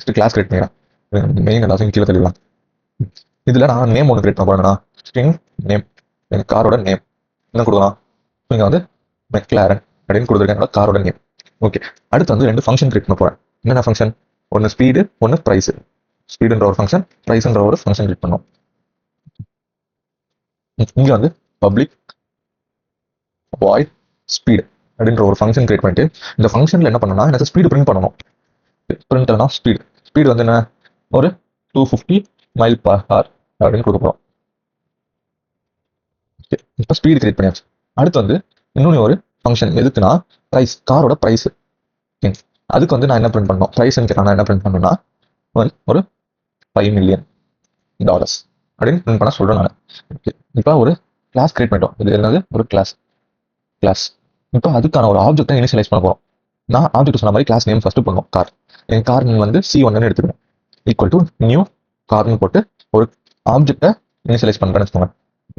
First class create பண்ணிடுறேன். Main எல்லாத்தையும் கீழே தள்ளிடலாம். இதில் நான் நேம் ஒன்று கிரியேட் பண்ண போறேன்னா ஸ்ட்ரிங் நேம், எனக்கு காரோட நேம் என்ன கொடுக்கலாம். இங்கே வந்து மெக்லாரன் அப்படின்னு கொடுத்துருக்கேன் காரோட நேம். ஓகே, அடுத்து வந்து 2 ஃபங்க்ஷன் கிரியேட் பண்ண போகிறேன். என்னென்ன ஃபங்க்ஷன்? ஒன்று ஸ்பீடு, ஒன்று ப்ரைஸு. ஸ்பீடுன்ற ஒரு ஃபங்க்ஷன், ப்ரைஸ்ன்ற ஒரு ஃபங்க்ஷன் கிரியேட் பண்ணோம். இங்கே வந்து பப்ளிக் வாய்ட் ஸ்பீடு அப்படின்ற ஒரு ஃபங்க்ஷன் கிரியேட் பண்ணிட்டு இந்த ஃபங்க்ஷனில் என்ன பண்ணணும்னா எனக்கு ஸ்பீடு பிரிண்ட் பண்ணணும். பிரிண்ட் பண்ணா ஸ்பீடு ஸ்பீடு வந்து என்ன, ஒரு 250 மைல் பர் ஹவர் அப்படின்னு கொடுக்க போகிறோம். இப்போ ஸ்பீடு கிரியேட் பண்ணியாச்சு. அடுத்து வந்து இன்னொன்று ஒரு ஃபங்க்ஷன் எதுக்குன்னா ப்ரைஸ், காரோட ப்ரைஸ். அதுக்கு வந்து நான் என்ன பிரிண்ட் பண்ணணும், ப்ரைஸ்ன்னு கேட்டால் நான் என்ன பிரிண்ட் பண்ணணும்னா ஒரு $5 million அப்படின்னு பிரிண்ட் பண்ண சொல்கிறேன் நான். ஓகே, இப்போ ஒரு கிளாஸ் கிரியேட் பண்ணிட்டோம். இது என்னது, ஒரு கிளாஸ். இப்போ அதுக்கான ஒரு ஆப்ஜெக்டை இனிஷியலைஸ் பண்ண போகிறோம். நான் ஆப்ஜெக்ட் சொன்ன மாதிரி கிளாஸ் நேம் ஃபஸ்ட்டு பண்ணும் கார். என் கார் நேம் வந்து C1 எடுத்துக்கிறேன். ஈக்குவல் டு நியூ கார்னு போட்டு ஒரு ஆப்ஜெக்டை இனிஷியலைஸ் பண்ணுறேன்னு வச்சுக்கோங்க.